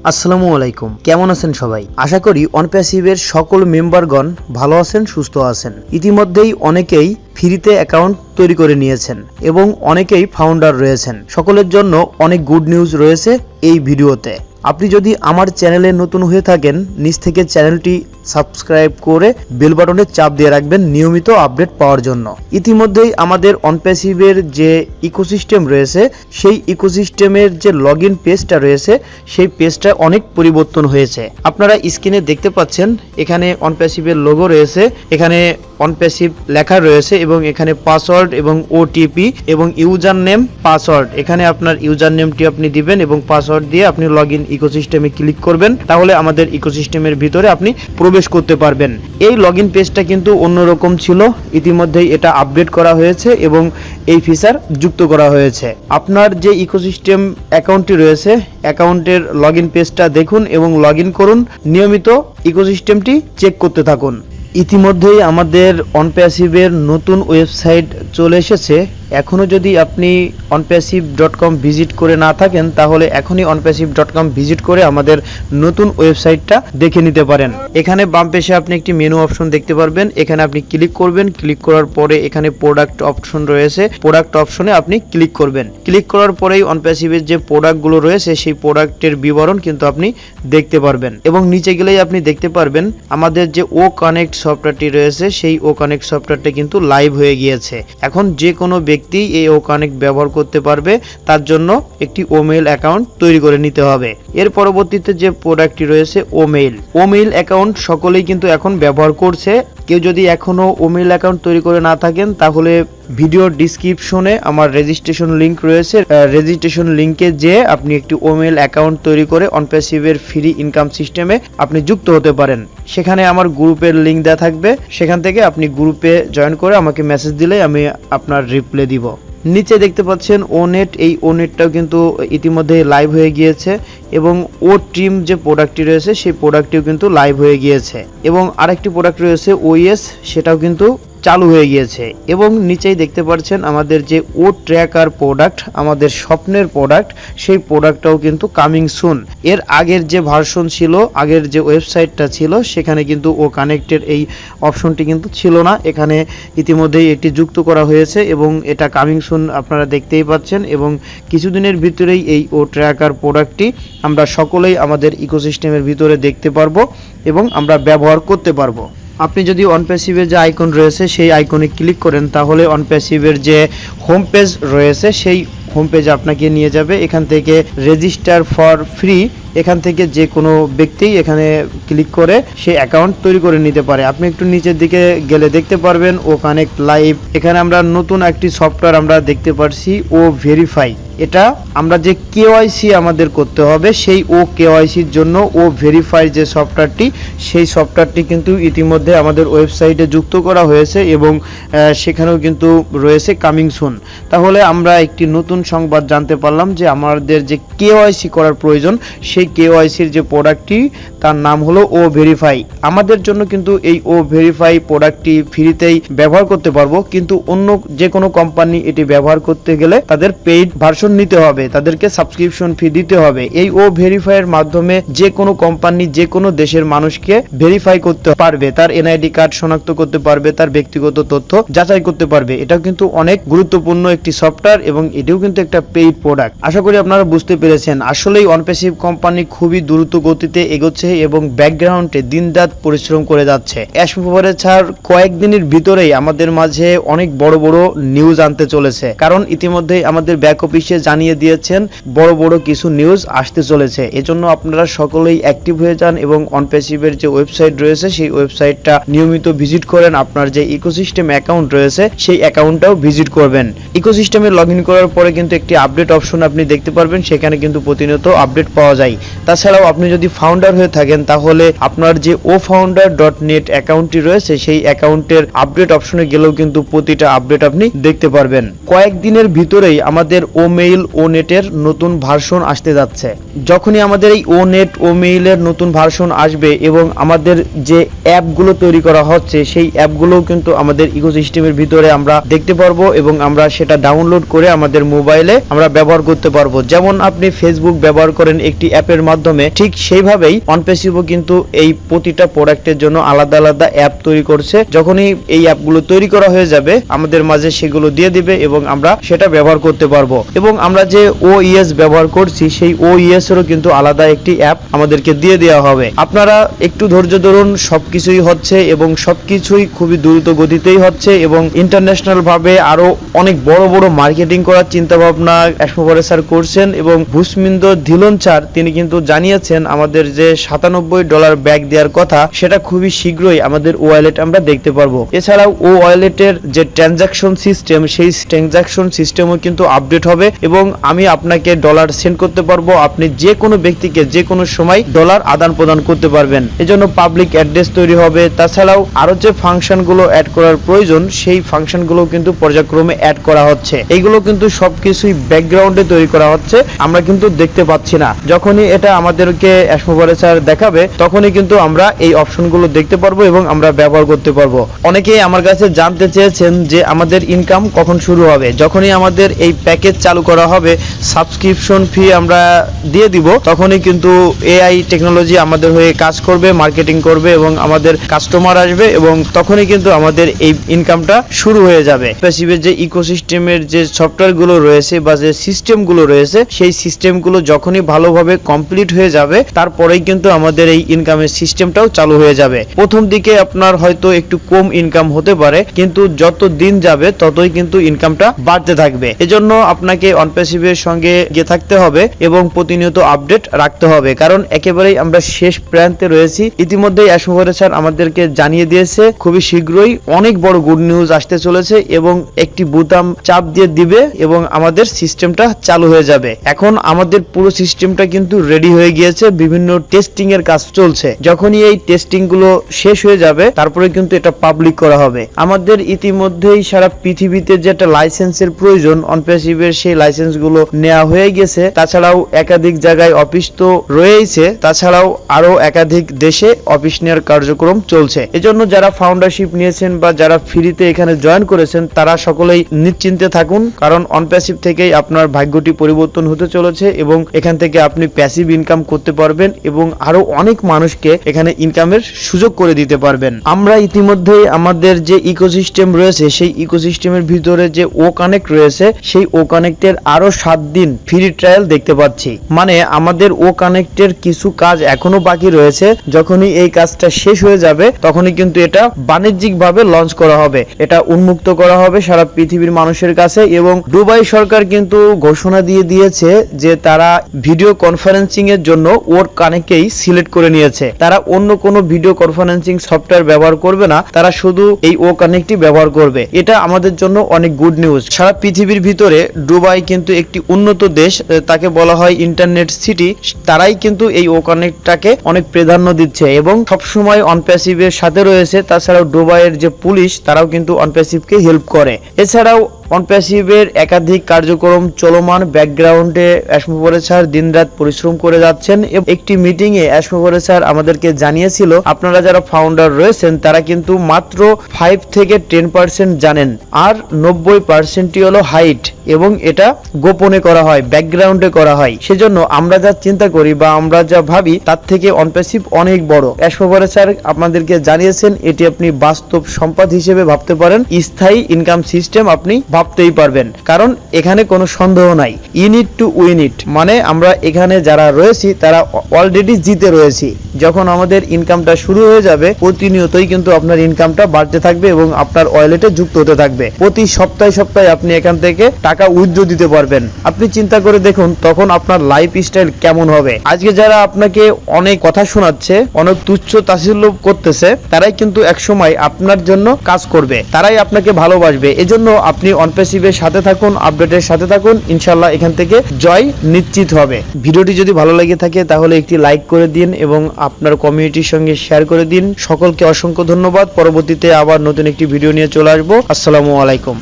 আসসালামু আলাইকুম, কেমন আছেন সবাই? আশা করি অনপ্যাসিভের সকল মেম্বারগণ ভালো আছেন, সুস্থ আছেন। ইতিমধ্যেই অনেকেই ফ্রিতে অ্যাকাউন্ট তৈরি করে নিয়েছেন এবং অনেকেই ফাউন্ডার রয়েছেন। সকলের জন্য অনেক গুড নিউজ রয়েছে এই ভিডিওতে। আপনি যদি আমার চ্যানেলে নতুন হয়ে থাকেন, নিচ থেকে চ্যানেলটি সাবস্ক্রাইব করে বেল বাটনে চাপ দিয়ে রাখবেন নিয়মিত আপডেট পাওয়ার জন্য। ইতিমধ্যেই আমাদের অনপ্যাসিভের যে ইকোসিস্টেম রয়েছে, সেই ইকোসিস্টেমের যে লগইন পেজটা রয়েছে, সেই পেজটা অনেক পরিবর্তন হয়েছে। আপনারা স্ক্রিনে দেখতে পাচ্ছেন, এখানে অনপ্যাসিভের লোগো রয়েছে, এখানে অনপ্যাসিভ লেখা রয়েছে এবং এখানে পাসওয়ার্ড এবং ওটিপি এবং ইউজার নেম পাসওয়ার্ড। এখানে আপনার ইউজার নেমটি আপনি দিবেন এবং পাসওয়ার্ড দিয়ে আপনি লগইন ইকোসিস্টেমে ক্লিক করবেন, তাহলে আমাদের ইকোসিস্টেমের ভিতরে আপনি প্রবেশ করতে পারবেন। এই লগইন পেজটা কিন্তু অন্যরকম ছিল, ইতিমধ্যেই এটা আপডেট করা হয়েছে এবং এই ফিচার যুক্ত করা হয়েছে। আপনার যে ইকোসিস্টেম অ্যাকাউন্টটি রয়েছে, অ্যাকাউন্টের লগইন পেজটা দেখুন এবং লগইন করুন, নিয়মিত ইকোসিস্টেমটি চেক করতে থাকুন। ইতিমধ্যেই আমাদের অনপ্যাসিভের নতুন ওয়েবসাইট চলে এসেছে। এখনও যদি আপনি onpassive.com ভিজিট করে না থাকেন, তাহলে এখনই onpassive.com ভিজিট করে আমাদের নতুন ওয়েবসাইটটা দেখে নিতে পারেন। এখানে বাম পাশে আপনি একটি মেনু অপশন দেখতে পারবেন, এখানে আপনি ক্লিক করবেন। ক্লিক করার পরে এখানে প্রোডাক্ট অপশন রয়েছে, প্রোডাক্ট অপশনে আপনি ক্লিক করবেন। ক্লিক করার পরেই অনপ্যাসিভের যে প্রোডাক্টগুলো রয়েছে, সেই প্রোডাক্টের বিবরণ কিন্তু আপনি দেখতে পারবেন এবং নিচে গেলেই আপনি দেখতে পারবেন আমাদের যে ও কানেক্ট সফটওয়্যারটি রয়েছে, সেই ও কানেক্ট সফটওয়্যারটা কিন্তু লাইভ হয়ে গিয়েছে। এখন যে কোনো ব্যক্তি এই ও কানেক্ট ব্যবহার করতে পারবে, তার জন্য একটি ওমেইল অ্যাকাউন্ট তৈরি করে নিতে হবে। এর পরবর্তীতে যে প্রোডাক্টটি রয়েছে ওমেইল অ্যাকাউন্ট সকলেই কিন্তু এখন ব্যবহার করছে। কেউ যদি এখনো ওমেইল অ্যাকাউন্ট তৈরি করে না থাকেন, তাহলে ভিডিওর ডিসক্রিপশনে আমার রেজিস্ট্রেশন লিংক রয়েছে, রেজিস্ট্রেশন লিংকে যে আপনি একটি ওমেইল অ্যাকাউন্ট তৈরি করে অনপ্যাসিভের ফ্রি ইনকাম সিস্টেমে আপনি যুক্ত হতে পারেন। সেখানে আমার গ্রুপের লিংক দেওয়া থাকবে, সেখান থেকে আপনি গ্রুপে জয়েন করে আমাকে মেসেজ দিলে আমি আপনার রিপ্লাই দিব। নিচে দেখতে পাচ্ছেন ওনেট, এই ওনেটটাও কিন্তু ইতিমধ্যে লাইভ হয়ে গিয়েছে এবং ও ট্রিম যে প্রোডাক্টটি রয়েছে, সেই প্রোডাক্টটিও কিন্তু লাইভ হয়ে গিয়েছে এবং আরেকটি প্রোডাক্ট রয়েছে ওএস, সেটাও কিন্তু চালু হয়ে গিয়েছে। এবং নিচেই দেখতে পাচ্ছেন আমাদের যে ও ট্র্যাকার প্রোডাক্ট, আমাদের স্বপ্নের প্রোডাক্ট, সেই প্রোডাক্টটাও কিন্তু কামিং সুন। এর আগের যে ভার্সন ছিল, আগের যে ওয়েবসাইটটা ছিল, সেখানে কিন্তু ও কানেক্টের এই অপশনটি কিন্তু ছিল না। এখানে ইতিমধ্যেই এটি যুক্ত করা হয়েছে এবং এটা কামিং সুন আপনারা দেখতেই পাচ্ছেন এবং কিছুদিনের ভিতরেই এই ও ট্র্যাকার প্রোডাক্টটি আমরা সকলেই আমাদের ইকোসিস্টেমের ভিতরে দেখতে পারবো এবং আমরা ব্যবহার করতে পারবো। আপনি যদি অনপ্যাসিভের যে আইকন রয়েছে, সেই আইকনে ক্লিক করেন, তাহলে অনপ্যাসিভের যে হোম পেজ রয়েছে, সেই হোম পেজ আপনাকে নিয়ে যাবে। এখান থেকে রেজিস্টার ফর ফ্রি, এখান থেকে যে কোনো ব্যক্তি এখানে ক্লিক করে সে অ্যাকাউন্ট তৈরি করে নিতে পারে। আপনি একটু নিচের দিকে গেলে দেখতে পারবেন ও কানেক্ট লাইভ। এখানে আমরা নতুন একটি সফটওয়্যার আমরা দেখতে পাচ্ছি, ও ভেরিফাই। এটা আমরা যে কেওয়াইসি আমাদের করতে হবে, সেই ও কেওয়াইসির জন্য ও ভেরিফাই যে সফটওয়্যারটি, সেই সফটওয়্যারটি কিন্তু ইতিমধ্যে আমাদের ওয়েবসাইটে যুক্ত করা হয়েছে এবং সেখানেও কিন্তু রয়েছে কামিং সুন। তাহলে আমরা একটি নতুন সংবাদ জানতে পারলাম যে আমাদের যে কেওয়াইসি করার প্রয়োজন, সেই কেওয়াইসির যে প্রোডাক্টটি, তার নাম হলো ও ভেরিফাই। আমাদের জন্য কিন্তু এই ও ভেরিফাই প্রোডাক্টটি ফ্রিতেই ব্যবহার করতে পারবো, কিন্তু অন্য যে কোনো কোম্পানি এটি ব্যবহার করতে গেলে তাদের পেইড ভার্সন নিতে হবে, তাদেরকে সাবস্ক্রিপশন ফি দিতে হবে। এই ও ভেরিফাইয়ের মাধ্যমে যে কোনো কোম্পানি যে কোনো দেশের মানুষকে ভেরিফাই করতে পারবে, তার এনআইডি কার্ড শনাক্ত করতে পারবে, তার ব্যক্তিগত তথ্য যাচাই করতে পারবে। এটাও কিন্তু অনেক গুরুত্বপূর্ণ একটি সফটওয়্যার এবং এটিও কিন্তু একটা পেইড প্রোডাক্ট। আশা করি আপনারা বুঝতে পেরেছেন। আসলেই অনপ্যাসিভ কোম্পানি খুবই দ্রুত গতিতে এগোচ্ছে এবং ব্যাকগ্রাউন্ডে দিনরাত পরিশ্রম করে যাচ্ছে। অ্যাশপোভারে ছাড় কয়েকদিনের ভিতরেই আমাদের মাঝে অনেক বড় বড় নিউজ আনতে চলেছে, কারণ ইতিমধ্যেই আমাদের ব্যাক অফিসে জানিয়ে দিয়েছেন বড় বড় কিছু নিউজ আসতে চলেছে। এজন্য আপনারা সকলেই অ্যাক্টিভ হয়ে যান এবং অনপ্যাসিভের যে ওয়েবসাইট রয়েছে, সেই ওয়েবসাইটটা নিয়মিত ভিজিট করেন। আপনার যে ইকোসিস্টেম অ্যাকাউন্ট রয়েছে, সেই অ্যাকাউন্টটাও ভিজিট করবেন। ইকোসিস্টেমে লগ ইন করার পরে কিন্তু একটি আপডেট অপশন আপনি দেখতে পারবেন, সেখানে কিন্তু প্রতিনিয়ত আপডেট পাওয়া যায়। তাছাড়াও আপনি যদি ফাউন্ডার হয়ে থাকেন, তাহলে আপনার যে ofounder.net অ্যাকাউন্টটি রয়েছে, সেই অ্যাকাউন্টের আপডেট অপশনে গেলেও কিন্তু প্রতিটা আপডেট আপনি দেখতে পারবেন। কয়েকদিনের ভিতরেই আমাদের ওমেইল ওনেটের নতুন ভার্সন আসতে যাচ্ছে। যখনই আমাদের এই ওনেট ওমেইলের নতুন ভার্সন আসবে এবং আমাদের যে অ্যাপগুলো তৈরি করা হচ্ছে, সেই অ্যাপগুলোও কিন্তু আমাদের ইকোসিস্টেমের ভিতরে আমরা দেখতে পারবো এবং আমরা সেটা ডাউনলোড করে আমাদের মোবাইল মোবাইলে আমরা ব্যবহার করতে পারবো। যেমন আপনি ফেসবুক ব্যবহার করেন একটি অ্যাপের মাধ্যমে, ঠিক সেইভাবেই ONPASSIVE কিন্তু এই প্রতিটা প্রোডাক্টের জন্য আলাদা আলাদা অ্যাপ তৈরি করছে। যখনই এই অ্যাপগুলো তৈরি করা হয়ে যাবে আমাদের মাঝে সেগুলো দিয়ে দিবে এবং আমরা সেটা ব্যবহার করতে পারবো। এবং আমরা যে OES ব্যবহার করছি সেই OES এরও কিন্তু আলাদা একটি অ্যাপ আমাদেরকে দিয়ে দেওয়া হবে। আপনারা একটু ধৈর্য ধরুন, সবকিছুই হচ্ছে এবং সবকিছুই খুবই দ্রুত গতিতেই হচ্ছে এবং ইন্টারন্যাশনাল ভাবে আরো অনেক বড় বড় মার্কেটিং করার চিন্তা ভাবনা এসমোভারে স্যার করছেন। এবং ভুসমিন্দর ধিলন স্যার তিনি কিন্তু জানিয়েছেন আমাদের যে $97 ব্যাক দেওয়ার কথা সেটা খুবই শীঘ্রই আমাদের ওয়ালেট আমরা দেখতে পারবো। এছাড়াও ওয়ালেটের যে ট্রানজাকশন সিস্টেম সেই ট্রানজাকশন সিস্টেমও কিন্তু আপডেট হবে এবং আমি আপনাকে ডলার সেন্ড করতে পারবো। আপনি যে কোনো ব্যক্তিকে যে কোনো সময় ডলার আদান প্রদান করতে পারবেন। এজন্য পাবলিক অ্যাড্রেস তৈরি হবে। তাছাড়াও আরো যে ফাংশনগুলো অ্যাড করার প্রয়োজন সেই ফাংশনগুলো কিন্তু পর্যায়ক্রমে অ্যাড করা হচ্ছে। এইগুলো কিন্তু সবকিছুই ব্যাকগ্রাউন্ডে তৈরি করা হচ্ছে, আমরা কিন্তু দেখতে পাচ্ছি না। যখনই এটা আমাদেরকে এসমোভারে স্যার দেখাবে তখনই কিন্তু আমরা এই অপশনগুলো দেখতে পারবো এবং আমরা ব্যবহার করতে পারবো। অনেকেই আমার কাছে জানতে চেয়েছেন যে আমাদের ইনকাম কখন শুরু হবে। যখনই আমাদের এই প্যাকেজ চালু করা হবে, সাবস্ক্রিপশন ফি আমরা দিয়ে দিব, তখনই কিন্তু AI টেকনোলজি আমাদের হয়ে কাজ করবে, মার্কেটিং করবে এবং আমাদের কাস্টমার আসবে এবং তখনই কিন্তু আমাদের এই ইনকামটা শুরু হয়ে যাবে। ONPASSIVE যে ইকোসিস্টেমের যে সফটওয়্যারগুলো রয়েছে বা যে সিস্টেমগুলো রয়েছে সেই সিস্টেমগুলো যখনই ভালোভাবে কমপ্লিট হয়ে যাবে তারপরেই কিন্তু আমাদের এই ইনকামের সিস্টেমটাও চালু হয়ে যাবে। প্রথম দিকে আপনার হয়তো একটু কম ইনকাম হতে পারে, কিন্তু যত দিন যাবে ততই কিন্তু ইনকামটা বাড়তে থাকবে। এজন্য আপনাকে ONPASSIVE এর সঙ্গে গিয়ে থাকতে হবে এবং প্রতিনিয়ত আপডেট রাখতে হবে, কারণ একেবারেই আমরা শেষ প্রান্তে রয়েছি। ইতিমধ্যেই এসমোভারে স্যার আমাদেরকে জানিয়ে দিয়েছে খুবই শীঘ্রই অনেক বড় গুড নিউজ আসতে চলেছে এবং একটি বোতাম চাপ দিয়ে দিবে এবং আমাদের সিস্টেমটা চালু হয়ে যাবে। এখন আমাদের পুরো সিস্টেমটা কিন্তু রেডি হয়ে গিয়েছে, বিভিন্ন টেস্টিং এর কাজ চলছে। যখনই এই টেস্টিং গুলো শেষ হয়ে যাবে তারপরে কিন্তু এটা পাবলিক করা হবে। আমাদের ইতিমধ্যেই সারা পৃথিবীতে যেটা লাইসেন্সের প্রয়োজন ONPASSIVE এর সেই লাইসেন্স গুলো নেওয়া হয়ে গেছে। তাছাড়াও একাধিক জায়গায় অফিস তো রয়েছে, তাছাড়াও আরো একাধিক দেশে অফিস নেওয়ার কার্যক্রম চলছে। এজন্য যারা ফাউন্ডারশিপ নিয়েছেন বা যারা ফ্রিতে এখানে জয়েন করেছেন তারা সকলেই নিশ্চিন্তে থাকুন, কারণ ONPASSIVE থেকেই আপনার ভাগ্যটি পরিবর্তন হতে চলেছে এবং এখান থেকে আপনি প্যাসিভ ইনকাম করতে পারবেন এবং আরো অনেক মানুষকে এখানে ইনকামের সুযোগ করে দিতে পারবেন। আমরা ইতিমধ্যেই আমাদের যে ইকোসিস্টেম রয়েছে সেই ইকোসিস্টেমের ভিতরে যে কানেক্ট রয়েছে সেই কানেক্টের আরো 7 দিন ফ্রি ট্রায়াল দেখতে পাচ্ছি। মানে আমাদের কানেক্টের কিছু কাজ এখনো বাকি রয়েছে। যখনই এই কাজটা শেষ হয়ে যাবে তখনই কিন্তু এটা বাণিজ্যিকভাবে লঞ্চ করা হবে, এটা উন্মুক্ত করা হবে সারা পৃথিবীর মানুষের কাছে। এবং দুবাই সরকার কিন্তু ঘোষণা দিয়ে দিয়েছে যে তারা ভিডিও কনফারেন্সিং এর জন্য কানেক্টকেই সিলেক্ট করে নিয়েছে। তারা অন্য কোনো ভিডিও কনফারেন্সিং সফটওয়্যার ব্যবহার করবে না, তারা শুধু এই কানেক্টই ব্যবহার করবে। এটা আমাদের জন্য অনেক গুড নিউজ। সারা পৃথিবীর ভিতরে দুবাই কিন্তু একটি উন্নত দেশ, তাকে বলা হয় ইন্টারনেট সিটি। তারাই কিন্তু এই কানেক্টটাকে অনেক প্রাধান্য দিচ্ছে এবং সবসময় ONPASSIVE এর সাথে রয়েছে। তাছাড়াও দুবাইয়ের যে পুলিশ তারাও কিন্তু ONPASSIVE কে হেল্প করে। এছাড়াও ONPASSIVE এর একাধিক কার্যক্রম চলমান, ব্যাকগ্রাউন্ডে এসমোভারে স্যার দিনরাত পরিশ্রম করে যাচ্ছেন। একটি মিটিং এ এসমোভারে স্যার আমাদেরকে জানিয়েছিল আপনারা যারা ফাউন্ডার রয়েছেন তারা কিন্তু মাত্র 5 থেকে 10% জানেন, আর 90%ই হলো হাইট এবং এটা গোপনে করা হয়, ব্যাকগ্রাউন্ডে করা হয়। সেজন্য আমরা যা চিন্তা করি বা আমরা যা ভাবি তার থেকে ONPASSIVE অনেক বড়। এসমোভারে স্যার আপনাদেরকে জানিয়েছেন এটি আপনি বাস্তব সম্পদ হিসেবে ভাবতে পারেন, স্থায়ী ইনকাম সিস্টেম আপনি ভাবতেই পারবেন, কারণ এখানে কোনো সন্দেহ নাই। ইউনিট টু উইন ইট, মানে আমরা এখানে যারা রয়েছি তারা অলরেডি জিতে রয়েছি। যখন আমাদের ইনকামটা শুরু হয়ে যাবে প্রতিনিয়তই কিন্তু আপনার ইনকামটা বাড়তে থাকবে এবং আপনার ওয়ালেটে যুক্ত হতে থাকবে। প্রতি সপ্তাহে আপনি এখান থেকে টাকা উইথড্র দিতে পারবেন। আপনি চিন্তা করে দেখুন তখন আপনার লাইফস্টাইল কেমন হবে। আজকে যারা আপনাকে অনেক কথা শোনাচ্ছে, অনেক তুচ্ছ তাচ্ছিল্য করতেছে, তারাই কিন্তু একসময় আপনার জন্য কাজ করবে, তারাই আপনাকে ভালোবাসবে। এজন্য আপনি ONPASSIVE এর সাথে থাকুন, আপডেটের সাথে থাকুন, ইনশাআল্লাহ এখান থেকে জয় নিশ্চিত হবে। ভিডিওটি যদি ভালো লেগে থাকে তাহলে একটি লাইক করে দিন এবং আপনার কমিউনিটির সঙ্গে শেয়ার করে দিন। সকলকে অসংখ্য ধন্যবাদ। পরবর্তীতে আবার নতুন একটি ভিডিও নিয়ে চলে আসবো। আসসালামু আলাইকুম।